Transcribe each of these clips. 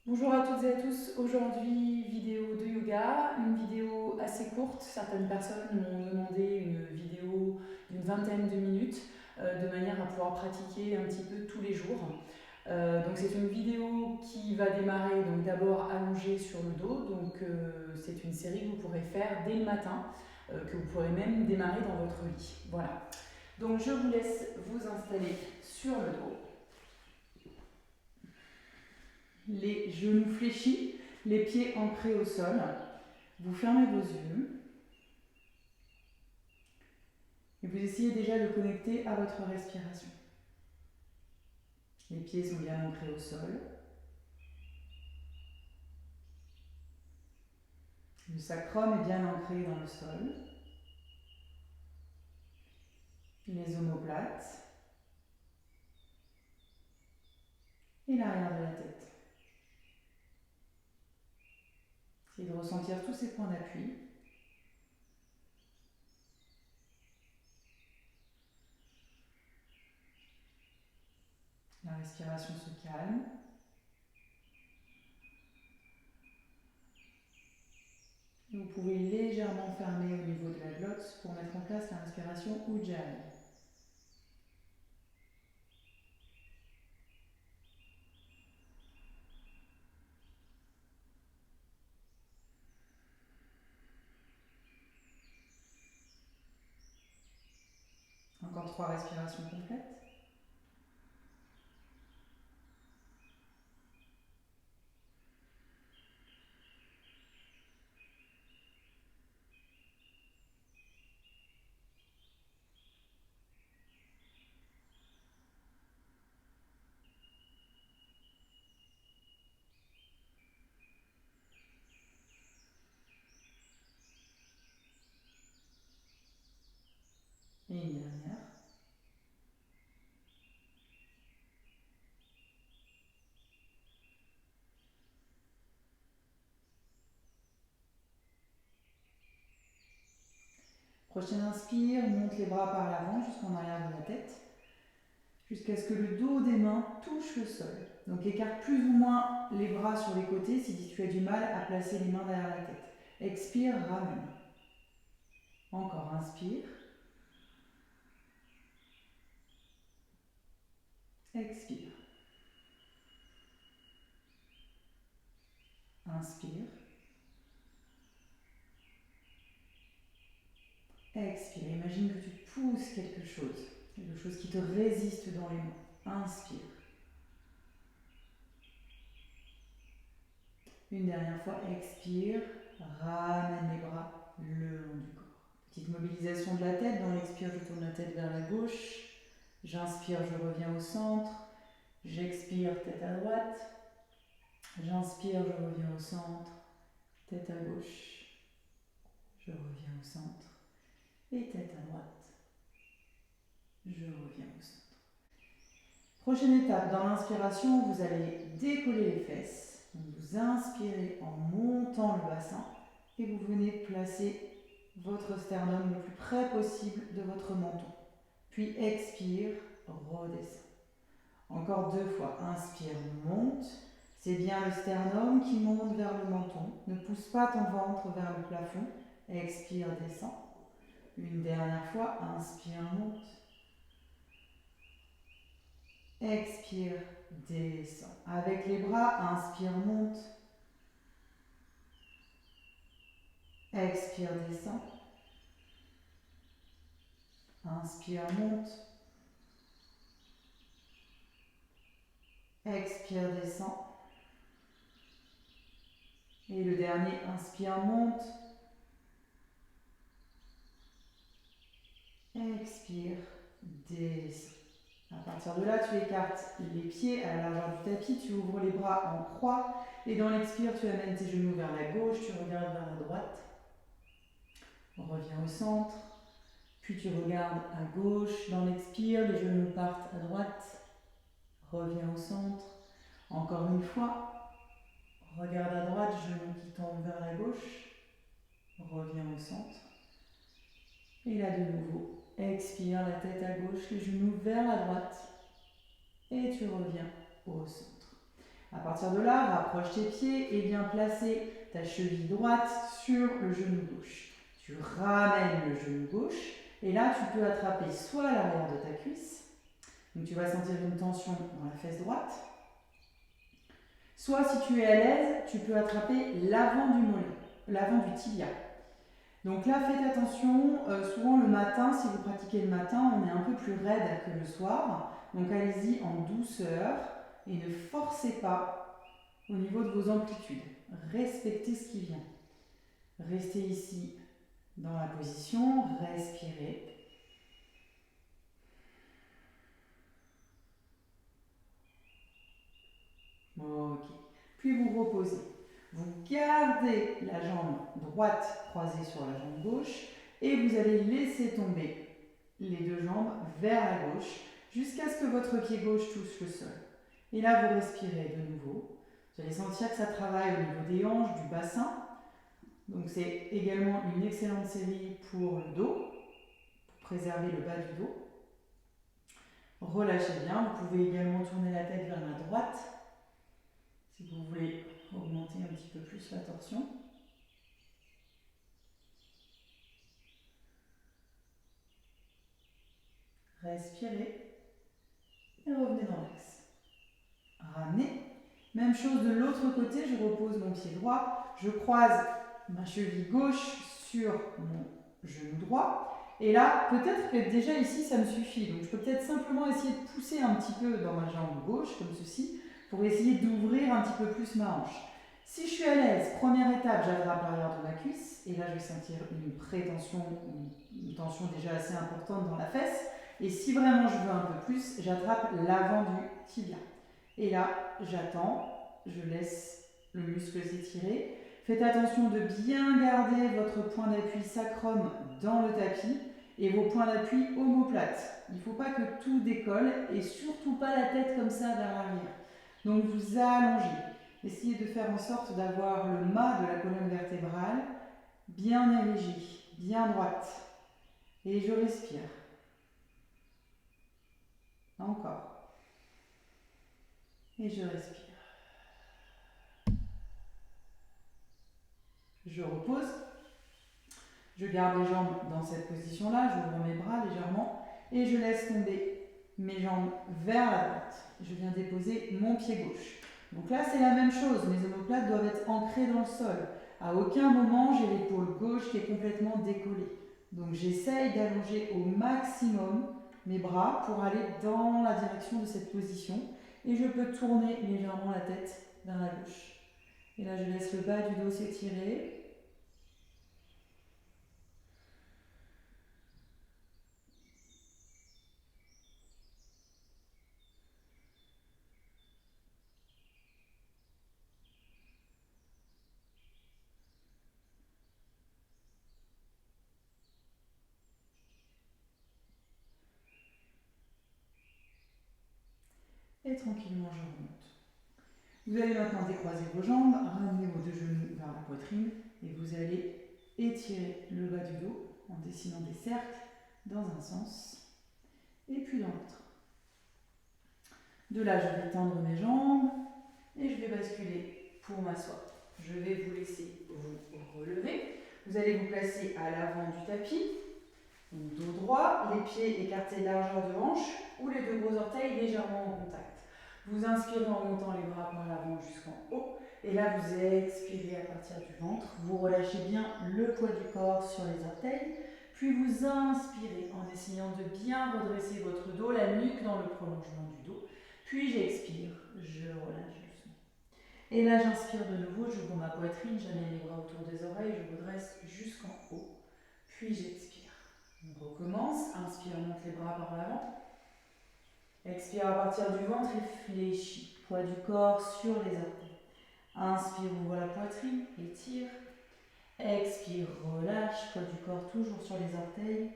Bonjour à toutes et à tous, aujourd'hui vidéo de yoga, une vidéo assez courte, certaines personnes m'ont demandé une vidéo d'une vingtaine de minutes de manière à pouvoir pratiquer un petit peu tous les jours. Donc c'est une vidéo qui va démarrer donc d'abord allongée sur le dos, donc c'est une série que vous pourrez faire dès le matin, que vous pourrez même démarrer dans votre lit. Voilà, donc je vous laisse vous installer sur le dos. Les genoux fléchis, les pieds ancrés au sol. Vous fermez vos yeux et vous essayez déjà de connecter à votre respiration. Les pieds sont bien ancrés au sol. Le sacrum est bien ancré dans le sol. Les omoplates et l'arrière de la tête. Essayez de ressentir tous ces points d'appui. La respiration se calme. Vous pouvez légèrement fermer au niveau de la glotte pour mettre en place la respiration Ujjayi. Encore 3 respirations complètes. Et une dernière. Prochaine inspire, monte les bras par l'avant jusqu'en arrière de la tête, jusqu'à ce que le dos des mains touche le sol. Donc écarte plus ou moins les bras sur les côtés si tu as du mal à placer les mains derrière la tête. Expire, ramène. Encore, inspire. Expire. Inspire. Expire. Imagine que tu pousses quelque chose qui te résiste dans les mains. Inspire. Une dernière fois, expire. Ramène les bras le long du corps. Petite mobilisation de la tête. Dans l'expire, je tourne la tête vers la gauche. J'inspire, je reviens au centre. J'expire, tête à droite. J'inspire, je reviens au centre. Tête à gauche. Je reviens au centre. Et tête à droite. Je reviens au centre. Prochaine étape, dans l'inspiration, vous allez décoller les fesses. Vous inspirez en montant le bassin et vous venez placer votre sternum le plus près possible de votre menton. Puis expire, redescend. Encore 2 fois, inspire, monte. C'est bien le sternum qui monte vers le menton. Ne pousse pas ton ventre vers le plafond. Expire, descend. Une dernière fois, inspire, monte. Expire, descend. Avec les bras, inspire, monte. Expire, descend. Inspire, monte. Expire, descend. Et le dernier, inspire, monte. Expire, descend. À partir de là, tu écartes les pieds à la largeur du tapis, tu ouvres les bras en croix et dans l'expire, tu amènes tes genoux vers la gauche, tu regardes vers la droite. Reviens au centre, puis tu regardes à gauche. Dans l'expire, les genoux partent à droite. Reviens au centre. Encore une fois, regarde à droite, genoux qui tombent vers la gauche. Reviens au centre. Et là de nouveau, expire la tête à gauche, les genoux vers la droite. Et tu reviens au centre. À partir de là, rapproche tes pieds et viens placer ta cheville droite sur le genou gauche. Tu ramènes le genou gauche et là, tu peux attraper soit l'arrière de ta cuisse, donc tu vas sentir une tension dans la fesse droite, soit si tu es à l'aise, tu peux attraper l'avant du mollet, l'avant du tibia. Donc là, faites attention, souvent le matin, si vous pratiquez le matin, on est un peu plus raide que le soir. Donc allez-y en douceur et ne forcez pas au niveau de vos amplitudes. Respectez ce qui vient. Restez ici dans la position, respirez. Ok. Puis vous reposez. Vous gardez la jambe droite croisée sur la jambe gauche et vous allez laisser tomber les deux jambes vers la gauche jusqu'à ce que votre pied gauche touche le sol. Et là, vous respirez de nouveau. Vous allez sentir que ça travaille au niveau des hanches, du bassin. Donc c'est également une excellente série pour le dos, pour préserver le bas du dos. Relâchez bien. Vous pouvez également tourner la tête vers la droite si vous voulez augmenter un petit peu plus la torsion. Respirez et revenez dans l'axe. Ramenez. Même chose de l'autre côté, je repose mon pied droit, je croise ma cheville gauche sur mon genou droit. Et là, peut-être que déjà ici, ça me suffit. Donc je peux peut-être simplement essayer de pousser un petit peu dans ma jambe gauche, comme ceci, pour essayer d'ouvrir un petit peu plus ma hanche. Si je suis à l'aise, première étape, j'attrape l'arrière de ma cuisse. Et là, je vais sentir une prétension, une tension déjà assez importante dans la fesse. Et si vraiment je veux un peu plus, j'attrape l'avant du tibia. Et là, j'attends, je laisse le muscle s'étirer. Faites attention de bien garder votre point d'appui sacrum dans le tapis et vos points d'appui omoplates. Il ne faut pas que tout décolle et surtout pas la tête comme ça vers l'arrière. Donc vous allongez. Essayez de faire en sorte d'avoir le mât de la colonne vertébrale bien érigé, bien droite. Et je respire. Encore. Et je respire. Je repose. Je garde les jambes dans cette position-là. J'ouvre mes bras légèrement. Et je laisse tomber mes jambes vers la droite. Je viens déposer mon pied gauche. Donc là, c'est la même chose. Mes omoplates doivent être ancrées dans le sol. À aucun moment, j'ai l'épaule gauche qui est complètement décollée. Donc j'essaye d'allonger au maximum mes bras pour aller dans la direction de cette position. Et je peux tourner légèrement la tête vers la gauche. Et là, je laisse le bas du dos s'étirer. Et tranquillement, je remonte. Vous allez maintenant décroiser vos jambes, ramener vos deux genoux vers la poitrine et vous allez étirer le bas du dos en dessinant des cercles dans un sens et puis dans l'autre. De là, je vais tendre mes jambes et je vais basculer pour m'asseoir. Je vais vous laisser vous relever. Vous allez vous placer à l'avant du tapis, donc dos droit, les pieds écartés largeur de hanche ou les deux gros orteils légèrement en contact. Vous inspirez en montant les bras par l'avant jusqu'en haut. Et là, vous expirez à partir du ventre. Vous relâchez bien le poids du corps sur les orteils. Puis vous inspirez en essayant de bien redresser votre dos, la nuque dans le prolongement du dos. Puis j'expire, je relâche doucement. Et là, j'inspire de nouveau, j'ouvre ma poitrine, j'amène les bras autour des oreilles, je redresse jusqu'en haut. Puis j'expire. On recommence, inspire, monte les bras par l'avant. Expire à partir du ventre et fléchis. Poids du corps sur les orteils. Inspire, ouvre la poitrine, étire. Expire, relâche. Poids du corps toujours sur les orteils.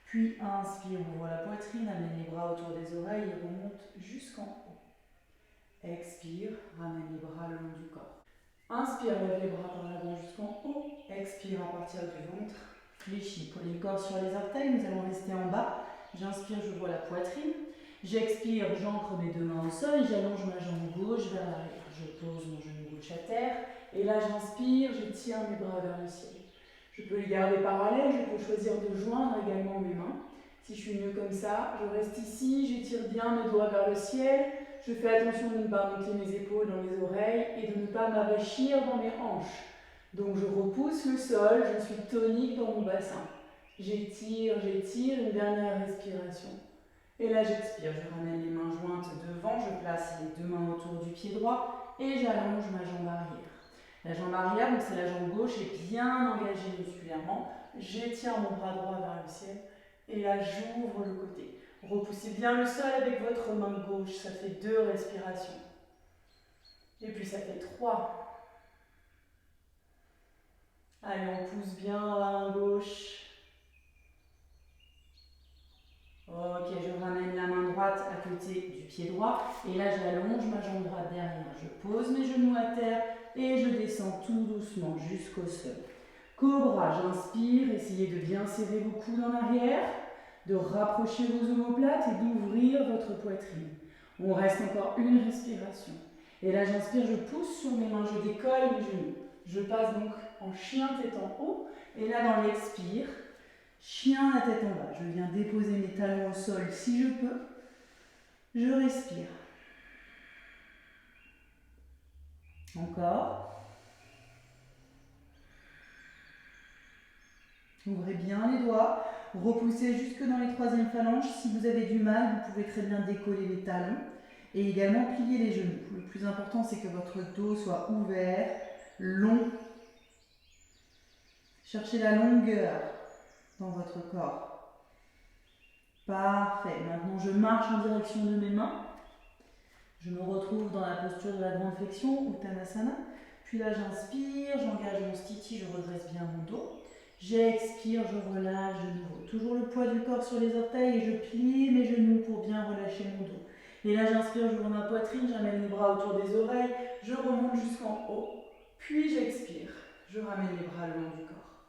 Puis inspire, ouvre la poitrine, amène les bras autour des oreilles et remonte jusqu'en haut. Expire, ramène les bras le long du corps. Inspire, lève les bras par l'avant jusqu'en haut. Expire à partir du ventre. Fléchis. Poids du corps sur les orteils. Nous allons rester en bas. J'inspire, j'ouvre la poitrine. J'expire, j'ancre mes deux mains au sol et j'allonge ma jambe gauche vers l'arrière. Je pose mon genou gauche à terre et là j'inspire, je tire mes bras vers le ciel. Je peux les garder parallèles, je peux choisir de joindre également mes mains. Si je suis mieux comme ça, je reste ici, j'étire bien mes doigts vers le ciel. Je fais attention de ne pas monter mes épaules dans les oreilles et de ne pas m'avachir dans mes hanches. Donc je repousse le sol, je suis tonique dans mon bassin. J'étire, une dernière respiration. Et là j'expire, je ramène les mains jointes devant, je place les deux mains autour du pied droit et j'allonge ma jambe arrière. La jambe arrière, donc c'est la jambe gauche, est bien engagée musculairement. J'étire mon bras droit vers le ciel et là j'ouvre le côté. Repoussez bien le sol avec votre main gauche, ça fait 2 respirations. Et puis ça fait 3. Allez, on pousse bien la main gauche. Ok, je ramène la main droite à côté du pied droit et là j'allonge ma jambe droite derrière. Je pose mes genoux à terre et je descends tout doucement jusqu'au sol. Cobra, j'inspire, essayez de bien serrer vos coudes en arrière, de rapprocher vos omoplates et d'ouvrir votre poitrine. On reste encore une respiration. Et là j'inspire, je pousse sur mes mains, je décolle mes genoux. Je passe donc en chien tête en haut et là dans l'expire, chien la tête en bas. Je viens déposer mes talons au sol si je peux. Je respire. Encore. Ouvrez bien les doigts. Repoussez jusque dans les 3e phalanges. Si vous avez du mal, vous pouvez très bien décoller les talons et également plier les genoux. Le plus important, c'est que votre dos soit ouvert, long. Cherchez la longueur dans votre corps. Parfait. Maintenant, je marche en direction de mes mains. Je me retrouve dans la posture de la grande flexion, Uttanasana. Puis là, j'inspire, j'engage mon stiti, je redresse bien mon dos. J'expire, je relâche de nouveau. Toujours le poids du corps sur les orteils et je plie mes genoux pour bien relâcher mon dos. Et là, j'inspire, j'ouvre ma poitrine, j'amène les bras autour des oreilles, je remonte jusqu'en haut. Puis j'expire, je ramène les bras le long du corps.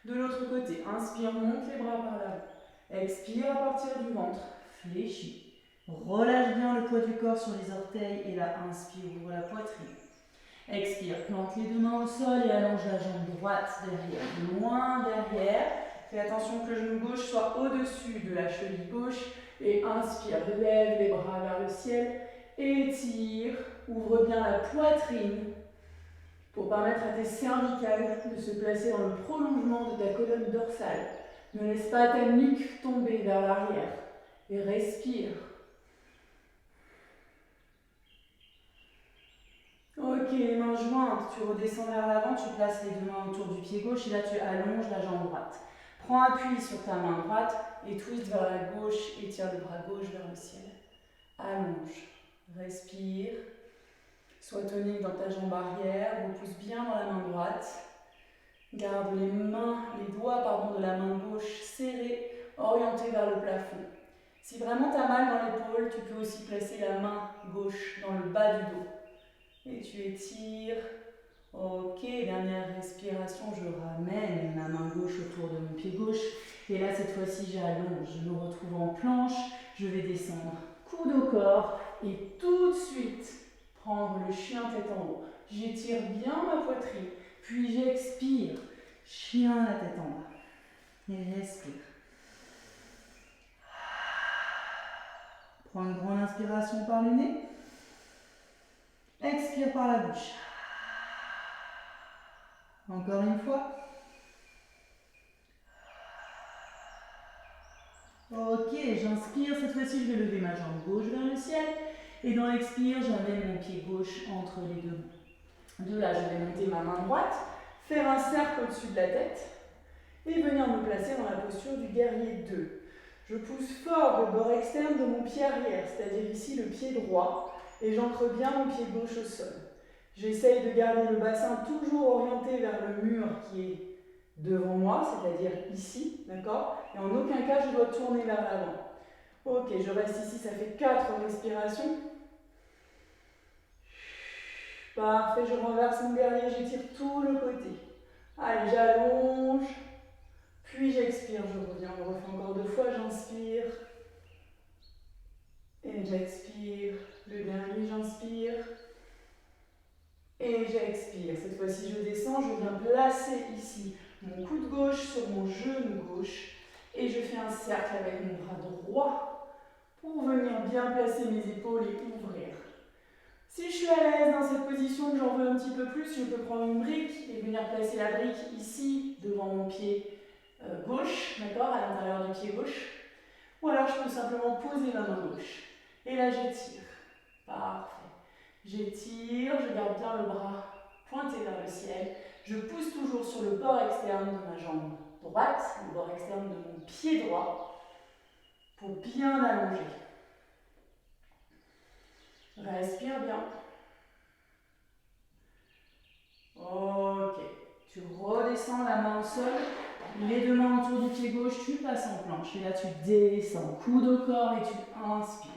De l'autre côté, inspire, monte les bras par là. Expire à partir du ventre, fléchis. Relâche bien le poids du corps sur les orteils et là, inspire, ouvre la poitrine. Expire, plante les deux mains au sol et allonge la jambe droite derrière, loin derrière. Fais attention que le genou gauche soit au-dessus de la cheville gauche. Et inspire, lève les bras vers le ciel. Étire, ouvre bien la poitrine pour permettre à tes cervicales de se placer dans le prolongement de ta colonne dorsale. Ne laisse pas ta nuque tomber vers l'arrière. Et respire. Ok, les mains jointes, tu redescends vers l'avant, tu places les deux mains autour du pied gauche et là tu allonges la jambe droite. Prends appui sur ta main droite et twist vers la gauche et tire le bras gauche vers le ciel. Allonge, respire, sois tonique dans ta jambe arrière, repousse bien dans la main droite. Garde les doigts de la main gauche serrés, orientés vers le plafond. Si vraiment tu as mal dans l'épaule, tu peux aussi placer la main gauche dans le bas du dos. Et tu étires. Ok, dernière respiration, je ramène ma main gauche autour de mon pied gauche. Et là, cette fois-ci, j'allonge. Je me retrouve en planche. Je vais descendre coude au corps et tout de suite prendre le chien tête en haut. J'étire bien ma poitrine. Puis j'expire. Chien la tête en bas. Et respire. Prends une grande inspiration par le nez. Expire par la bouche. Encore une fois. Ok, j'inspire. Cette fois-ci, je vais lever ma jambe gauche vers le ciel. Et dans l'expire, j'amène mon pied gauche entre les deux mains. De là, je vais monter ma main droite, faire un cercle au-dessus de la tête et venir me placer dans la posture du guerrier 2. Je pousse fort le bord externe de mon pied arrière, c'est-à-dire ici le pied droit, et j'ancre bien mon pied gauche au sol. J'essaye de garder le bassin toujours orienté vers le mur qui est devant moi, c'est-à-dire ici, d'accord? Et en aucun cas, je dois tourner vers l'avant. Ok, je reste ici, ça fait 4 respirations. Parfait, je renverse mon guerrier, j'étire tout le côté. Allez, j'allonge, puis j'expire, je reviens, on le refait encore 2 fois, j'inspire. Et j'expire. Le dernier, j'inspire. Et j'expire. Cette fois-ci, je descends. Je viens placer ici mon coude gauche sur mon genou gauche. Et je fais un cercle avec mon bras droit pour venir bien placer mes épaules et ouvrir. Si je suis à l'aise dans cette position, que j'en veux un petit peu plus, je peux prendre une brique et venir placer la brique ici devant mon pied gauche, d'accord, à l'intérieur du pied gauche. Ou alors je peux simplement poser ma main gauche. Et là j'étire. Parfait. J'étire, je garde bien le bras pointé vers le ciel. Je pousse toujours sur le bord externe de ma jambe droite, le bord externe de mon pied droit, pour bien allonger. Respire bien. Ok. Tu redescends la main au sol. Les deux mains autour du pied gauche, tu passes en planche. Et là, tu descends, coude au corps et tu inspires.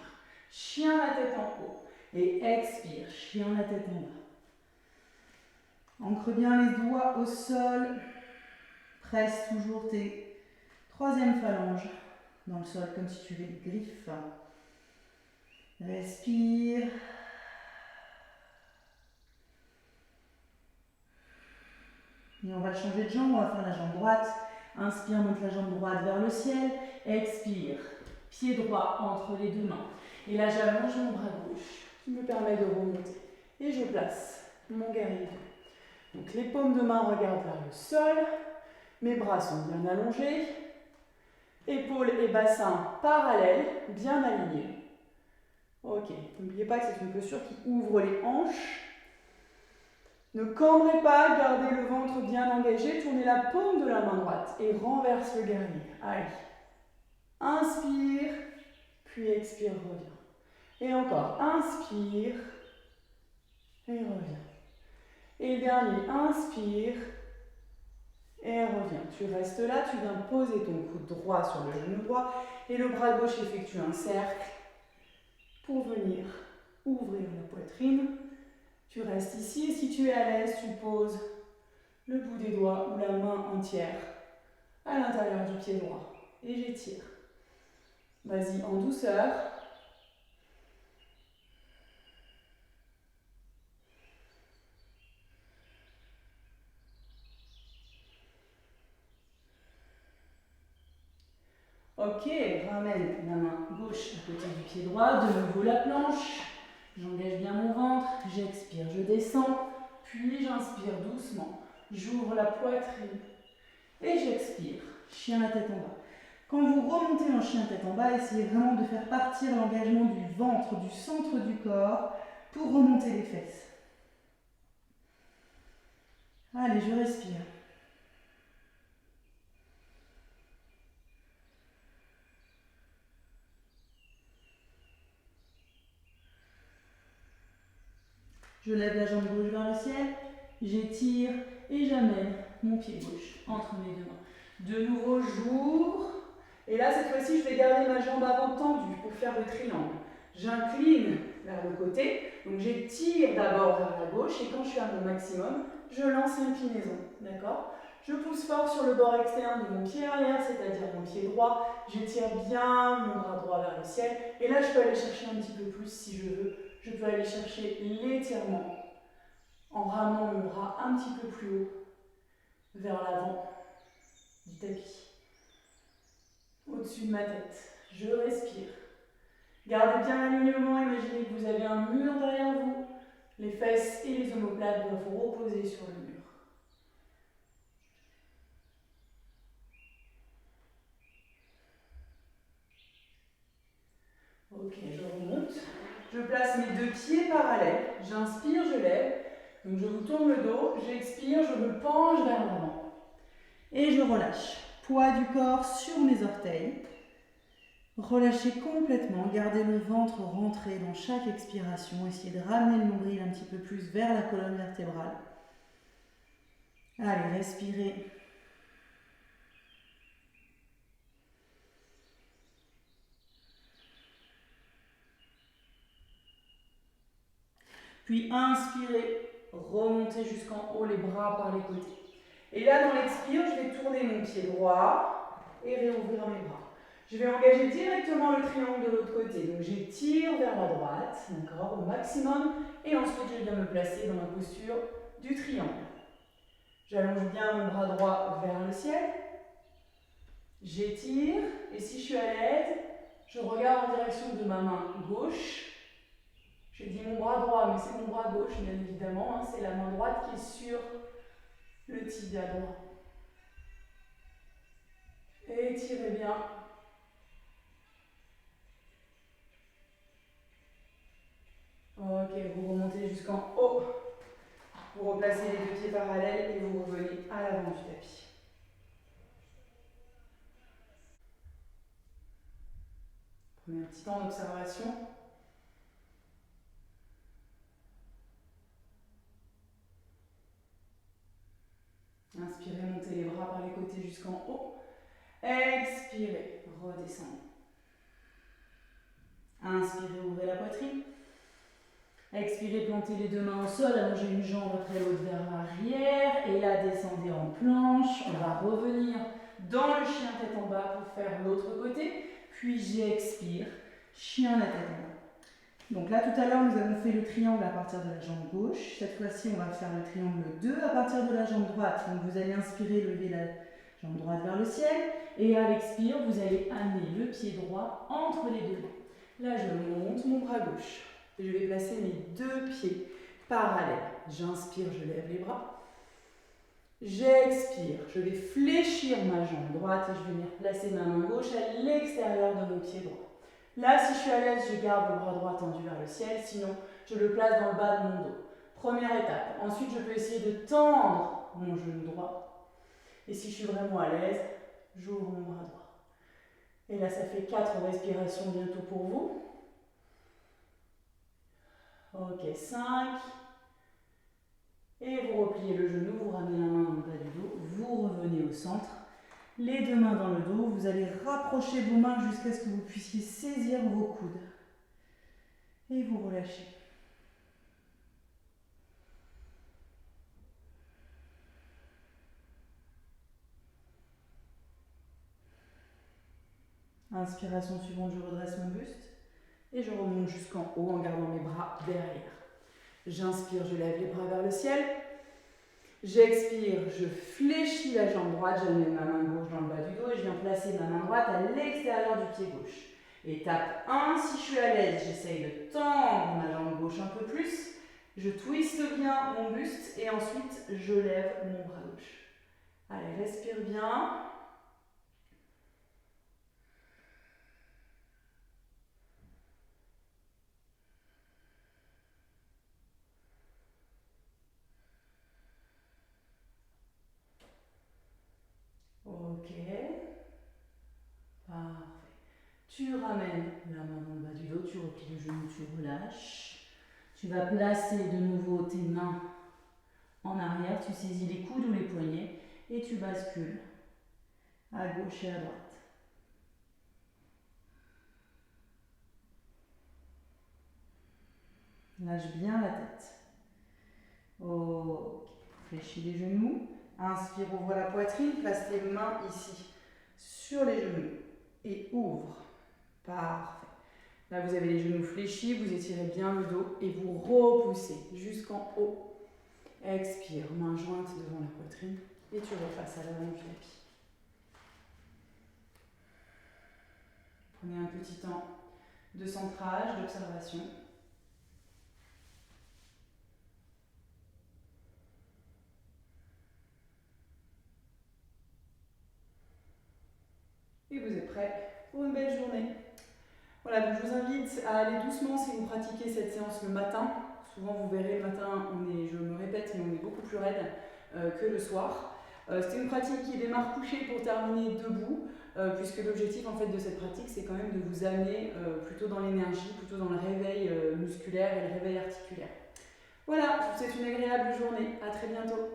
Chien la tête en haut. Et expire, chien la tête en bas. Ancre bien les doigts au sol. Presse toujours tes troisième phalanges dans le sol comme si tu les griffes. Respire. Et on va changer de jambe, on va faire la jambe droite. Inspire, monte la jambe droite vers le ciel. Expire, pied droit entre les deux mains. Et là, j'allonge mon bras gauche qui me permet de remonter. Et je place mon guerrier. Donc les paumes de main regardent vers le sol. Mes bras sont bien allongés. Épaules et bassins parallèles, bien alignés. Ok, n'oubliez pas que c'est une posture qui ouvre les hanches. Ne cambrez pas, gardez le ventre bien engagé, tournez la paume de la main droite et renverse le guerrier. Allez. Inspire, puis expire, reviens. Et encore, inspire, et reviens. Et dernier, inspire, et reviens. Tu restes là, tu viens poser ton coude droit sur le genou droit, et le bras gauche effectue un cercle pour venir ouvrir la poitrine. Tu restes ici, et si tu es à l'aise, tu poses le bout des doigts ou la main entière à l'intérieur du pied droit. Et j'étire. Vas-y, en douceur. Ok, ramène la main gauche à côté du pied droit, de nouveau la planche. J'engage bien mon ventre, j'expire, je descends, puis j'inspire doucement. J'ouvre la poitrine et j'expire. Chien la tête en bas. Quand vous remontez en chien tête en bas, essayez vraiment de faire partir l'engagement du ventre, du centre du corps, pour remonter les fesses. Allez, je respire. Je lève la jambe gauche vers le ciel, j'étire et j'amène mon pied gauche entre mes deux mains. De nouveau, j'ouvre. Et là, cette fois-ci, je vais garder ma jambe avant tendue pour faire le triangle. J'incline vers le côté, donc j'étire d'abord vers la gauche et quand je suis à mon maximum, je lance l'inclinaison, d'accord? Je pousse fort sur le bord externe de mon pied arrière, c'est-à-dire mon pied droit. J'étire bien mon bras droit vers le ciel. Et là, je peux aller chercher un petit peu plus si je veux. Je peux aller chercher l'étirement en ramenant mon bras un petit peu plus haut vers l'avant du tapis. Au-dessus de ma tête, je respire. Gardez bien l'alignement, imaginez que vous avez un mur derrière vous. Les fesses et les omoplates doivent vous reposer sur le mur. Ok, je remonte. Je place mes deux pieds parallèles. J'inspire, je lève. Donc je vous tourne le dos, j'expire, je me penche vers l'avant. Et je relâche. Poids du corps sur mes orteils. Relâchez complètement, gardez le ventre rentré dans chaque expiration. Essayez de ramener le nombril un petit peu plus vers la colonne vertébrale. Allez, respirez. Puis inspirez, remontez jusqu'en haut les bras par les côtés. Et là, dans l'expire, je vais tourner mon pied droit et réouvrir mes bras. Je vais engager directement le triangle de l'autre côté. Donc j'étire vers la droite, d'accord, au maximum. Et ensuite, je viens me placer dans la posture du triangle. J'allonge bien mon bras droit vers le ciel. J'étire. Et si je suis à l'aise, je regarde en direction de ma main gauche. J'ai dit mon bras droit, mais c'est mon bras gauche, bien évidemment. Hein, c'est la main droite qui est sur le tibia droit. Étirez bien. Ok, vous remontez jusqu'en haut. Vous replacez les deux pieds parallèles et vous revenez à l'avant du tapis. Prenez un petit temps d'observation. Inspirez, montez les bras par les côtés jusqu'en haut. Expirez, redescendez. Inspirez, ouvrez la poitrine. Expirez, plantez les deux mains au sol, allongez une jambe après l'autre vers l'arrière. Et là, descendez en planche. On va revenir dans le chien tête en bas pour faire l'autre côté. Puis j'expire, chien la tête en bas. Donc là, tout à l'heure, nous avons fait le triangle à partir de la jambe gauche. Cette fois-ci, on va faire le triangle 2 à partir de la jambe droite. Donc vous allez inspirer, lever la jambe droite vers le ciel. Et à l'expire, vous allez amener le pied droit entre les deux mains. Là, je monte mon bras gauche. Je vais placer mes deux pieds parallèles. J'inspire, je lève les bras. J'expire, je vais fléchir ma jambe droite et je vais venir placer ma main gauche à l'extérieur de mon pied droit. Là, si je suis à l'aise, je garde le bras droit tendu vers le ciel, sinon je le place dans le bas de mon dos. Première étape. Ensuite, je peux essayer de tendre mon genou droit. Et si je suis vraiment à l'aise, j'ouvre mon bras droit. Et là, ça fait 4 respirations bientôt pour vous. Ok, 5. Et vous repliez le genou, vous ramenez la main dans le bas du dos, vous revenez au centre. Les deux mains dans le dos, vous allez rapprocher vos mains jusqu'à ce que vous puissiez saisir vos coudes. Et vous relâchez. Inspiration suivante, je redresse mon buste. Et je remonte jusqu'en haut en gardant mes bras derrière. J'inspire, je lève les bras vers le ciel. J'expire, je fléchis la jambe droite, j'amène ma main gauche dans le bas du dos et je viens placer ma main droite à l'extérieur du pied gauche. Étape 1, si je suis à l'aise, j'essaye de tendre ma jambe gauche un peu plus. Je twiste bien mon buste et ensuite je lève mon bras gauche. Allez, respire bien. Ok. Parfait. Tu ramènes la main dans le bas du dos, tu replies le genou, tu relâches. Tu vas placer de nouveau tes mains en arrière, tu saisis les coudes ou les poignets et tu bascules à gauche et à droite. Lâche bien la tête. Ok. Fléchis les genoux. Inspire, ouvre la poitrine. Place tes mains ici sur les genoux et ouvre. Parfait. Là, vous avez les genoux fléchis. Vous étirez bien le dos et vous repoussez jusqu'en haut. Expire, main jointe devant la poitrine et tu repasses à l'avant du tapis. Prenez un petit temps de centrage, d'observation. Et vous êtes prêts pour une belle journée. Voilà, donc je vous invite à aller doucement si vous pratiquez cette séance le matin. Souvent, vous verrez, le matin, je me répète, mais on est beaucoup plus raide que le soir. C'est une pratique qui démarre couché pour terminer debout, puisque l'objectif en fait de cette pratique, c'est quand même de vous amener plutôt dans l'énergie, plutôt dans le réveil musculaire et le réveil articulaire. Voilà, je vous souhaite une agréable journée. À très bientôt.